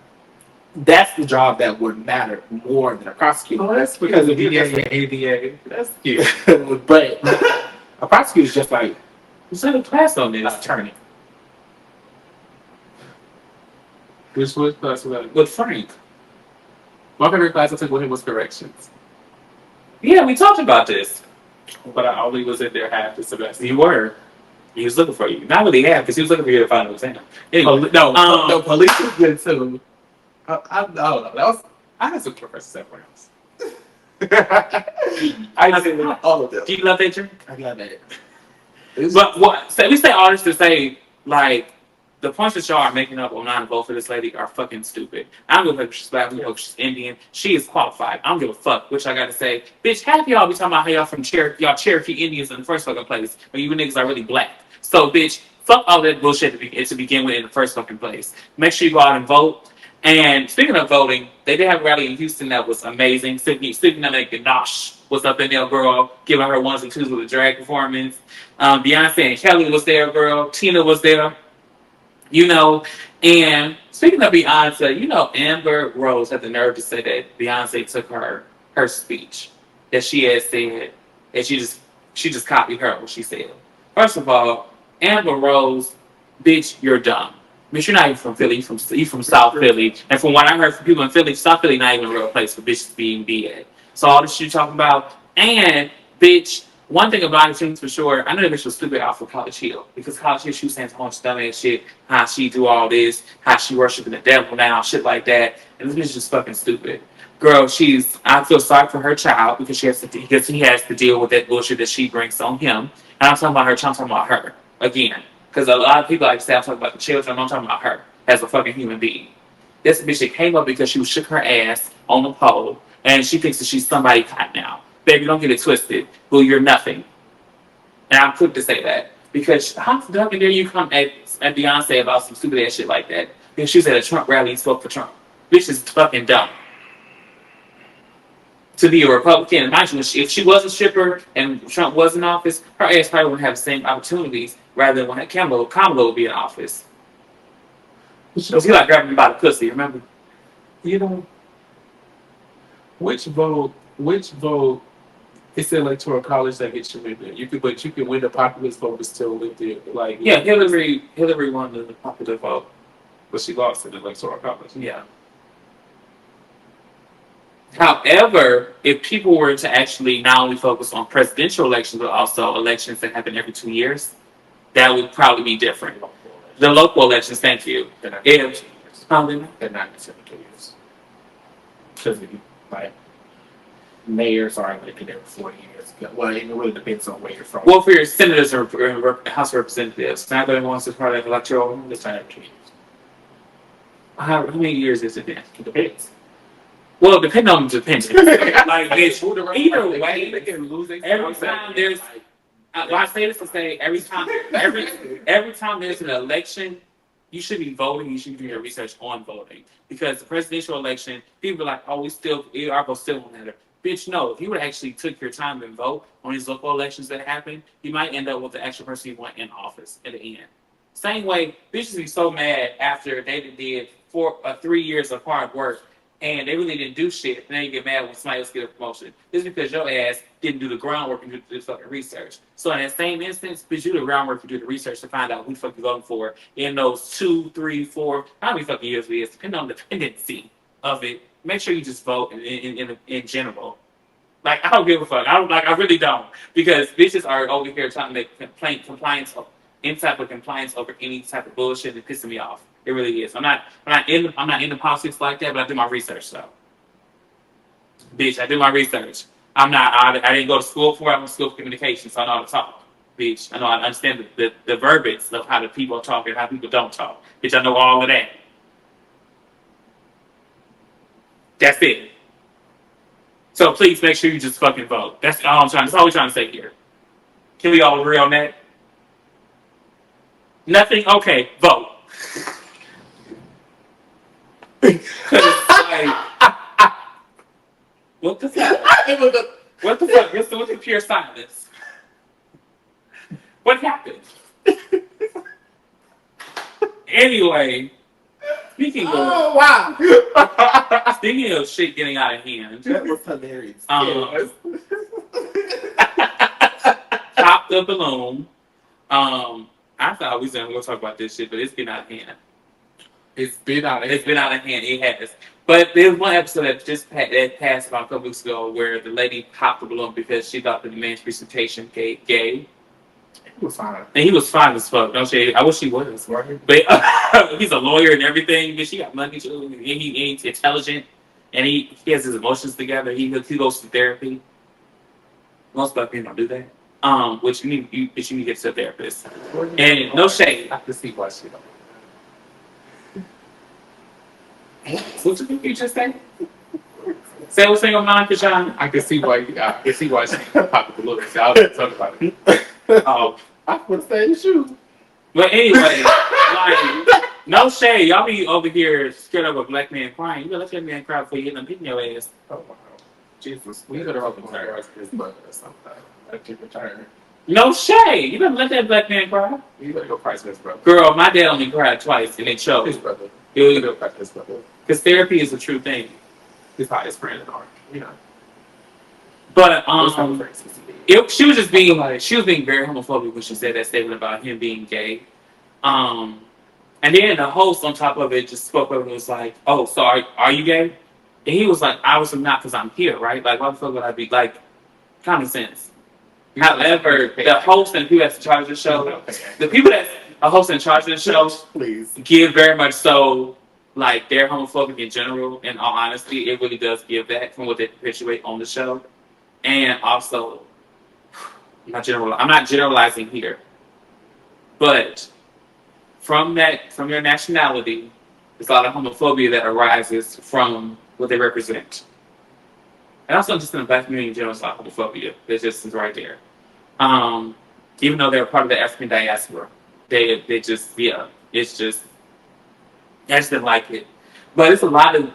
That's the job that would matter more than a prosecutor. Oh, that's because the DA and ADA. That's cute. But a prosecutor is just like Who's in the class on an this? attorney. Which class was that? With Frank. My favorite class I took with him was corrections. Yeah, we talked about this. But I only was in there half the semester. You were. He was looking for you. Not really half, because he was looking for you to final exam. Anyway, No, police was good too. I don't know. That was I had some professors everywhere else. I did all of them. do you love that drink? I love it. But what? So we say all this to say, like, the points that y'all are making up on not to vote for this lady are fucking stupid. I don't give a fuck if she's black, I don't give a fuck if she's Indian. She is qualified. I don't give a fuck, which I gotta say. Bitch, half y'all be talking about how y'all from Cherokee Indians in the first fucking place, when you niggas are really black. So, bitch, fuck all that bullshit to begin with in the first fucking place. Make sure you go out and vote. And speaking of voting, they did have a rally in Houston that was amazing. Sydney Ganosh was up in there, girl, giving her ones and twos with a drag performance. Beyonce and Kelly was there, girl. Tina was there. You know, and speaking of Beyonce, you know, Amber Rose had the nerve to say that Beyonce took her speech that she had said, and she just copied her what she said. First of all, Amber Rose, bitch, you're dumb. Bitch, you're not even from Philly. You from South Philly, and from what I heard from people in Philly, South Philly not even a real place for bitches being be at. So all this shit you talking about, and bitch. One thing about it, things for sure, I know that bitch was stupid out for College Hill. Because College Hill, she was saying so much dumbass shit, how she do all this, how she worshiping the devil now, shit like that. And this bitch is just fucking stupid. Girl, I feel sorry for her child because he has to deal with that bullshit that she brings on him. And I'm talking about her, I'm talking about her. Again. Because a lot of people like to say I'm talking about the children, I'm talking about her as a fucking human being. This bitch that came up because she was shook her ass on the pole, and she thinks that she's somebody hot now. Baby, don't get it twisted. Boo, you're nothing. And I'm quick to say that. Because how fucking dare you come at Beyonce about some stupid ass shit like that? Because she was at a Trump rally and spoke for Trump. Bitch is fucking dumb. To be a Republican, mind you, if she was a stripper and Trump was in office, her ass probably wouldn't have the same opportunities rather than when Kamala would be in office. So he like grabbing me by the pussy, remember? You know, which vote it's the electoral college that gets you in there. You can win the populist vote and still live there. Like yeah, Hillary won the popular vote, but she lost in the electoral college. Yeah. However, if people were to actually not only focus on presidential elections but also elections that happen every 2 years, that would probably be different. The local elections, thank you. They're not If They're not necessarily 2 years. Because like mayors are elected every 4 years. Well, it really depends on where you're from. well, for your senators or House of Representatives, not the ones that's part of the electoral. It's not every 2 years. How many years is it then? It depends. Well, depending on the dependent. Like, bitch, either way, they can lose. every time there's. I say this to say every time there's an election, you should be voting. You should be doing your research on voting because the presidential election, people are like, "Oh, our vote still won't matter." Bitch, no. If you would actually took your time and vote on these local elections that happen, you might end up with the actual person you want in office at the end. Same way, bitches be so mad after they did 3 years of hard work. And they really didn't do shit. And then you get mad when somebody else get a promotion. This is because your ass didn't do the groundwork and do the fucking research. So in that same instance, bitch, you do the groundwork and do the research to find out who the fuck you're voting for in those 2, 3, 4, how many fucking years it is, depending on the dependency of it. Make sure you just vote in general. Like, I don't give a fuck. I really don't. Because bitches are over here trying to make compliance over any type of bullshit and pissing me off. It really is. I'm not into politics like that, but I do my research though. Bitch, I do my research. I didn't go to school for it. I went to school for communication, so I know how to talk. Bitch, I understand the verbiage of how the people talk and how people don't talk. Bitch, I know all of that. That's it. So please make sure you just fucking vote. That's all we're trying to say here. Can we all agree on that? Nothing? Okay, vote. Like, what the fuck? It was a. What the fuck? What's the pure silence? What happened? Anyway, speaking of shit getting out of hand, That was hilarious. Popped the balloon. I thought we was gonna go talk about this shit, but it's getting out of hand. It's been out of hand. It has. But there's one episode that passed about a couple weeks ago where the lady popped the balloon because she thought that the man's presentation gay. He was fine. And he was fine as fuck. Don't you? I wish he was. Right. But he's a lawyer and everything. But she got money too. And he's intelligent. And he has his emotions together. He goes to therapy. Most black people don't do that. Which you need to get to a therapist. And no shade. I can see why she don't. What you just say? Say what's in your mind, Kashan. I can see why she popped the balloon. So I was talking about it. I would say the shoe. But anyway, like, no shade. Y'all be over here scared of a black man crying. You better let that man cry before you end up hitting your ass. Oh wow. Jesus. We better hope it's his mother or something. I keep returning. No shade. You better let that black man cry. You better go cry to his brother. Girl, my dad only cried twice and it showed. His brother. You better go cry to his brother. Because therapy is a true thing. His highest friend in art. You know. But she was just being very homophobic when she said that statement about him being gay. And then the host on top of it just spoke up and was like, "Oh, so are you gay?" And he was like, "Obviously not, because I'm here, right? Like, why the fuck would I be like?" Common sense. However, the host and people that's in charge of the show, the people that are hosting in charge of the show, please give very much so. Like, they're homophobic in general. In all honesty, it really does give that from what they perpetuate on the show. And also, I'm not generalizing here, but from your nationality, there's a lot of homophobia that arises from what they represent. And also, just in the black community in general, it's a lot of homophobia. It just is right there. Even though they're part of the African diaspora, they just, yeah, it's just, I just didn't like it. But it's a lot of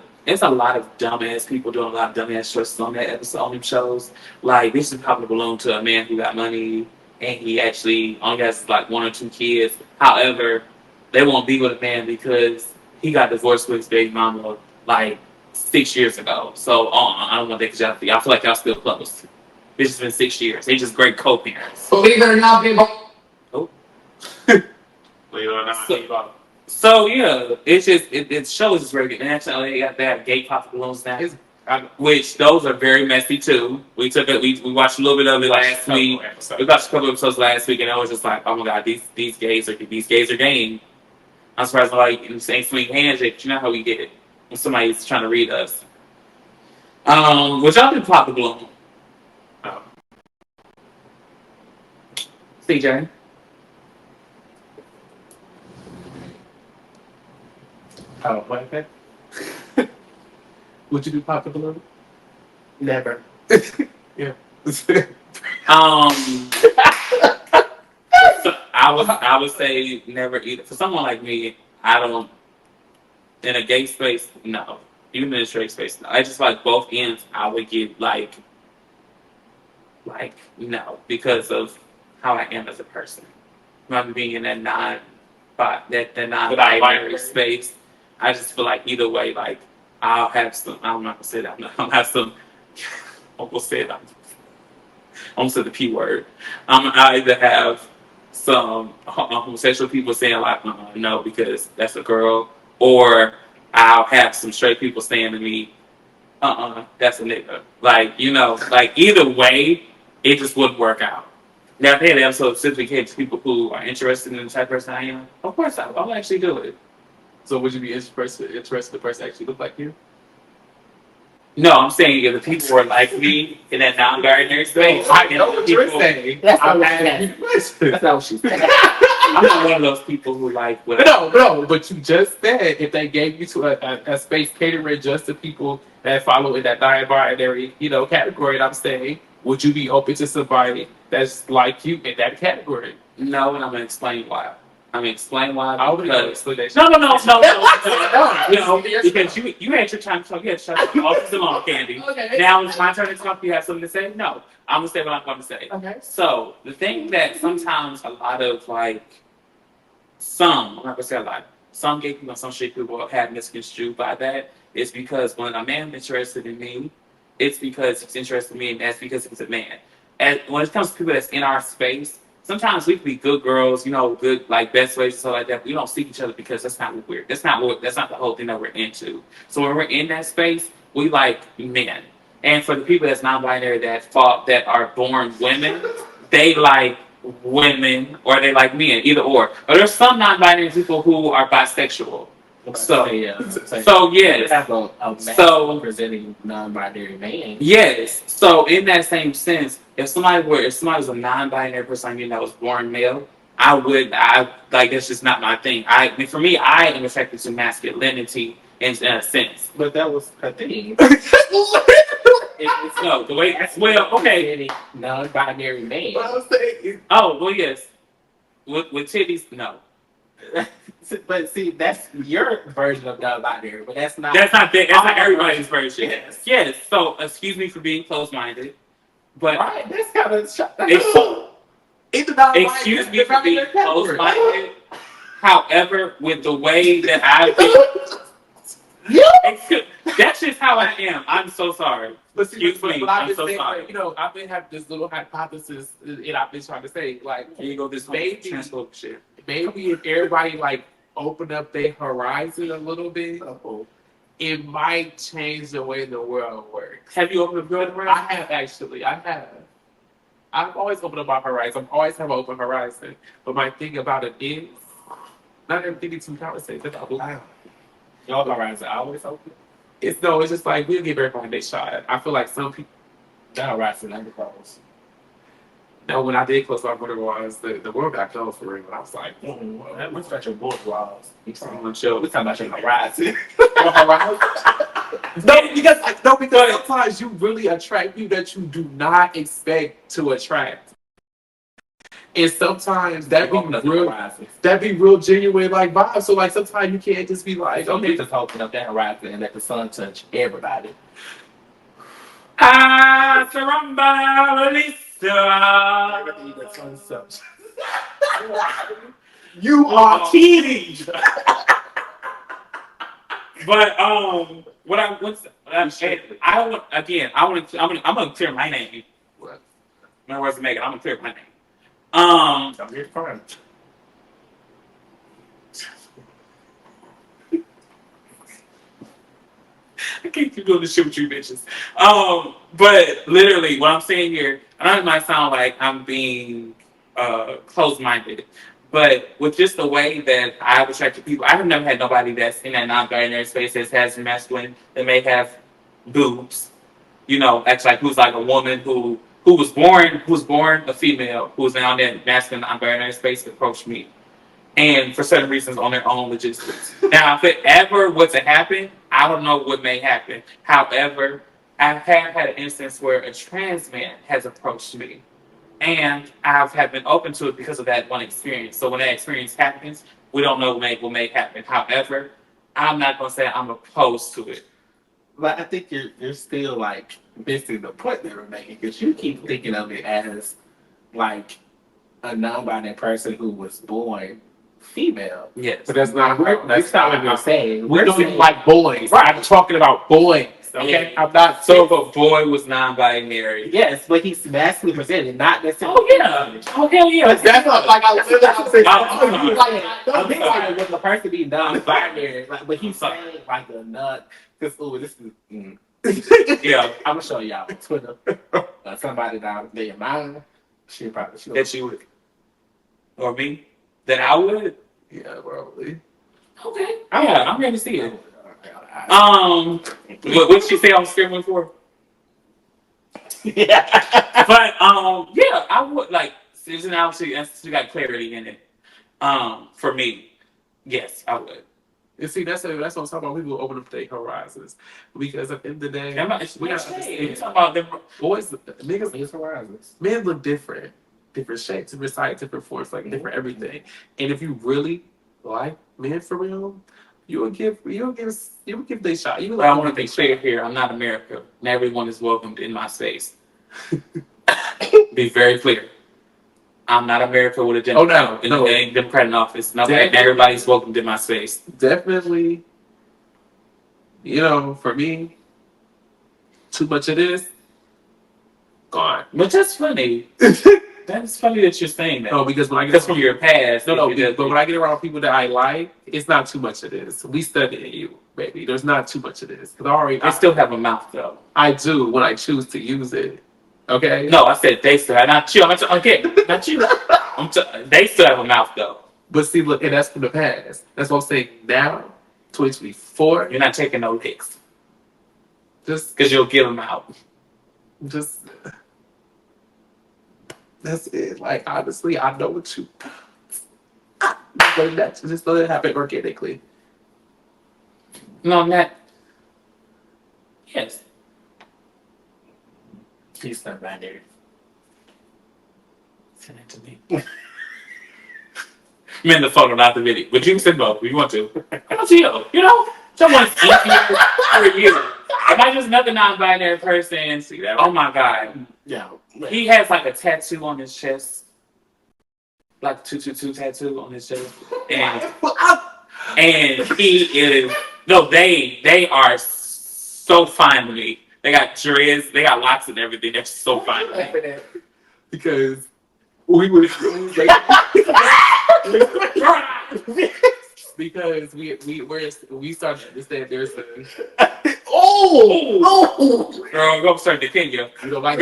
dumbass people doing a lot of dumbass choices on that episode, on them shows. Like, this is popping a balloon to a man who got money and he actually only has like 1 or 2 kids. However, they won't be with a man because he got divorced with his baby mama like 6 years ago. So I don't want that because I feel like y'all still close. It's just been 6 years. They just great co-parents. Believe it or not, people. Oh. Believe it or not, people. So yeah, it shows it's very good. And actually, they got that gay pop balloons now, which those are very messy too. We watched a little bit of it last week. We watched a couple episodes last week, and I was just like, oh my god, these gays are game. I'm surprised like in saying swing handshake. You know how we get it when somebody's trying to read us. Which y'all did pop the balloon. CJ. Oh, what? Would you do pop the balloon? Never. Yeah. I would say never either. For someone like me, I don't. In a gay space, no. Even in a straight space, no. I just like both ends. I would get like no, because of how I am as a person. Rather being in that non-binary space. I just feel like either way, like I'll have some. I'm not gonna say that. I'll have some. Almost said the P word. I either have some homosexual people saying like, no, because that's a girl, or I'll have some straight people saying to me, that's a nigga. Like, like either way, it just wouldn't work out. Now, if I had an episode specifically to people who are interested in the type of person I am, of course I'll actually do it. So would you be interested in the person actually look like you? No, I'm saying if the people were like me in that non-binary space, I know what you're saying. That's not what she's saying. I'm not one of those people who like. No, but you just said if they gave you to a space catering just to people that follow in that non-binary, category. And I'm saying, would you be open to somebody that's like you in that category? No, and I'm gonna explain why. I mean, explain why. I would Because explanation. no, because you had your time to talk. You had to shut all this alone, Candy. Okay. Now it's my turn to talk. You have something to say? No, I'm gonna say what I'm gonna say. Okay. So the thing that sometimes a lot of like some, I'm not gonna say a lot, some gay people and some straight people have misconstrued by that is because when a man is interested in me, it's because he's interested in me, and that's because he's a man. And when it comes to people that's in our space, sometimes we can be good girls, you know, good like best ways and stuff like that. But we don't seek each other because that's not what we're. That's not the whole thing that we're into. So when we're in that space, we like men. And for the people that's non-binary that are born women, they like women or they like men, either or. Or there's some non-binary people who are bisexual. So yes. So presenting non-binary man. yes. So in that same sense, if somebody was a non-binary person that was born male, I like that's just not my thing. For me, I am attracted to masculinity in a sense. But that was her thing. No, the way well, okay. Non-binary man. Oh well, yes. With titties, no. But see, that's your version of non-binary, but that's not. That's not everybody's version. Yes. So excuse me for being closed-minded, but right, that's kind of excuse me for being closed-minded. However, with the way that I've been, that's just how I am. I'm so sorry. Excuse me. I'm so sorry. You know, I've been having this little hypothesis, and I've been trying to say, like, here you go. This maybe transphobic shit. Maybe if everybody like open up their horizon a little bit, it might change the way the world works. Have you opened up your horizon? I have actually. I have. I've always opened up my horizon. I always have an open horizon. But my thing about it is, not everything needs to be conversated about. Your horizon always open? It's just like we'll give everybody their shot. I feel like some people. That horizon never closed. No, when I did close my border walls, the world got closed for real. I was like, we're about your border walls. We're talking about your horizon. Your horizon? No, because sometimes you really attract people that you do not expect to attract. And sometimes that be real genuine like vibe. So like sometimes you can't just be like, okay, just open up that horizon and let the sun touch everybody. Everything the sun touch. You are teasing. But I'm gonna clear my name. What? My words to Megan. I'm gonna clear my name. I'm here for it. I can't keep doing this shit with you bitches. But literally, what I'm saying here, I know it might sound like I'm being closed-minded, but with just the way that I've attracted people, I have never had nobody that's in that non-binary space that has masculine, that may have boobs, you know, actually like who's like a woman who was born a female, who's now in that masculine non-binary space, approached me. And for certain reasons on their own logistics. Now, if it ever were to happen, I don't know what may happen. However, I have had an instance where a trans man has approached me. And I have been open to it because of that one experience. So when that experience happens, we don't know what may happen. However, I'm not going to say I'm opposed to it. But I think you're still like missing the point they were making, because you keep thinking of it as like a non-binary person who was born female. Yes. But that's not what we're saying. We're doing like boys. Right. I'm talking about boys. Okay. Yeah. I'm not so if a boy was non-binary. Yes, but he's masculine presented, not necessarily. Oh yeah. Oh hell yeah. But that's not like I was like with the person being non-binary, like, but he's saying like a nut. Because this is. Yeah. I'm gonna show y'all on Twitter. Somebody down there in mine. She probably that you would, or me. That I would? Yeah, probably. Okay. Yeah, I'm ready to see it. What she say on screen for? Yeah. But yeah, I would like Susan obviously she got clarity in it. For me, yes, I would. And see, that's what I'm talking about. We will open up their horizons, because at the end of the day, we got to talk about them boys, niggas, horizons. Men look different. different shapes, different sizes, different forms, like different everything. And if you really like men for real, you would give they shot. You would But I like want to they be clear shot. here. I'm not America, and everyone is welcomed in my space. Be very clear. I'm not America with a Democrat in a Democrat in office. No, everybody's welcomed in my space. Definitely, for me, too much of this, gone. But that's funny. That's funny that you're saying that. No, because when I get That's from your past. but when I get around people that I like, it's not too much of this. We studying you, baby. There's not too much of this. Because I still have a mouth though. I do when I choose to use it. Okay. No, I said they still have, not you. Okay, not you. They still have a mouth though. But see, look, and that's from the past. That's what I'm saying now, 2024. You're not taking no pics. Just because you'll give them out. Just that's it. Like honestly, I know what you. But that just let it happen organically. No, Nat. Yes. Please not right there. Send it to me. I'm in the photo, not the video. But you can send both if you want to. I'll see you. Someone's easier for you. Am I just another non-binary person? See that? Oh my god. Yeah. He has like a tattoo on his chest. Like 222 tattoo on his chest. And he is they are so fine with me. They got dreads, they got locks and everything. They're so fine with me. Because we would because we started to understand there's a girl, go start to Kenya. We don't like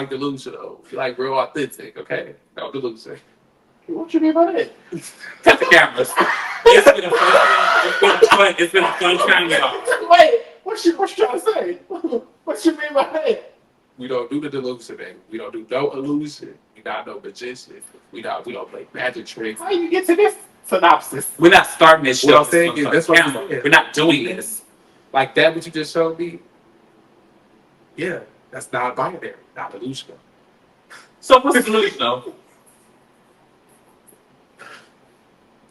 delusion though. We like real authentic, okay? No delusion. What you mean by that? Cut the cameras. It's been a fun time, y'all. Wait, what you trying to say? What you mean by that? We don't do the delusion, baby. We don't do no illusion. We not no magician. We don't play magic tricks. How you get to this synopsis? We're not starting this show. What I'm saying is that's what I'm saying. We're not doing this. Like that what you just showed me? Yeah, that's not binary, not delusional. So what's delusional?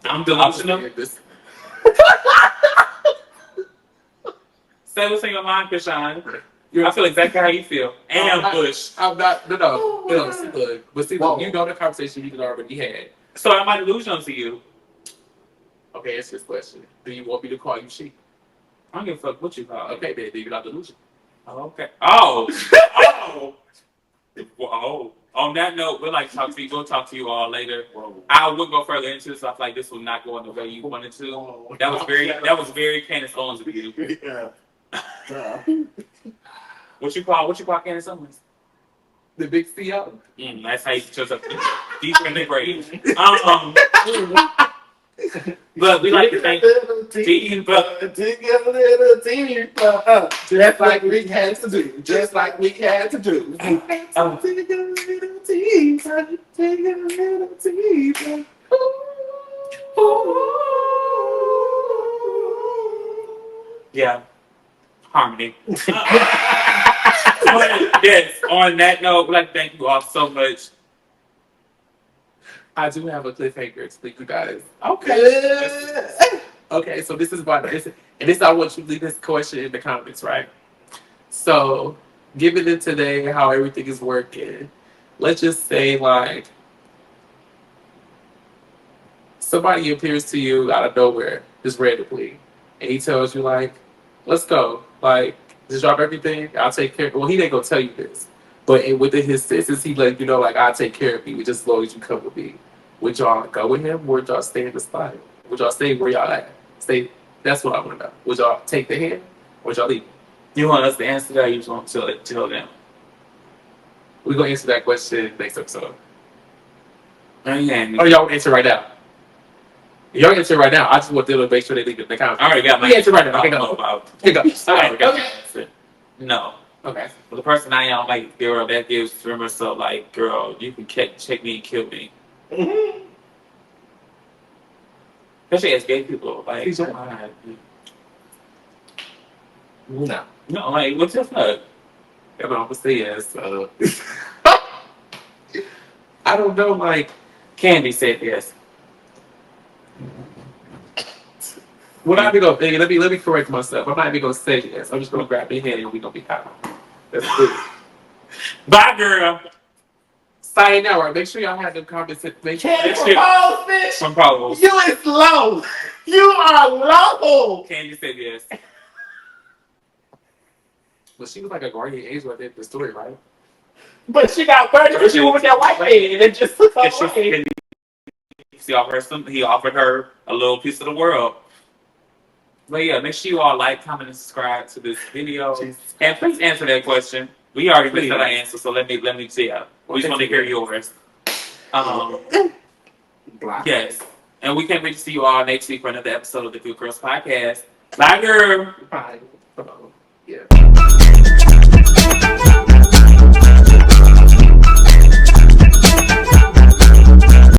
I'm delusional. Say what's in your mind, Krishan. I feel exactly how you feel. And Bush. I'm not. No. See, look, but see, look, you know the conversation you already had. So am I delusional to you? Okay, answer this question. Do you want me to call you she? I don't give a fuck what you call. Okay, then you're not delusional. Oh, okay. Oh. Whoa. On that note, we'll talk to you all later. Whoa. I would go further into this. I feel like this will not go in the way you wanted to. Whoa. That was very Candace Owens of you. Yeah. What you call Candace Owens? The big CEO. That's how you chose up deep in the grave. But we like to thank Dig a little deeper, just like we had to do. Just like we had to do. Dig a little deeper, dig a little deeper. Yeah, harmony. Yes. On that note, we'd like to thank you all so much. I do have a cliffhanger to leave you guys. Okay. Okay, so this is why I want you to leave this question in the comments, right? So, given it today, how everything is working, let's just say like somebody appears to you out of nowhere, just randomly, and he tells you like, "Let's go, like, just drop everything. I'll take care." Well, he ain't gonna tell you this. But within his senses, he let you know, like, I'll take care of you, just as long as you come with me. Would y'all go with him, or would y'all stay in the spot? Would y'all stay where y'all at? Stay. That's what I want to know. Would y'all take the hand, or would y'all leave? You want us to answer that, or you just want to tell them? We're going to answer that question next episode. Oh, y'all answer right now? Y'all answer right now. I just want them to make sure they leave it in the comments. I already got my answer right now. Okay, go. Okay. No. Okay. Well, the person I am, like, girl, that gives rumor, so, like, girl, you can check me and kill me. Mm-hmm. Especially as gay people, like, No. No, like, what's your fuck? Yeah, but I'm gonna say yes. I don't know, like. Candy said yes. Well, not even gonna let me correct myself. I'm not even gonna say yes. I'm just gonna grab your hand and we're gonna be happy. That's good. Bye, girl. Sayonara. Make sure y'all have them comments. Make sure. Candy propose, bitch. Some problems. You is low. You are low. Candy said yes. Well, she was like a guardian angel at the end of the story, right? But she got burned because she went with that white man and just took her And she away. he offered her a little piece of the world. But yeah, make sure you all like, comment, and subscribe to this video. And please answer that question. We already missed our answer, so let me see ya. We just want to hear yours. Yes. And we can't wait to see you all next week for another episode of the Good Girls Podcast. Bye, girl. Bye. Yeah.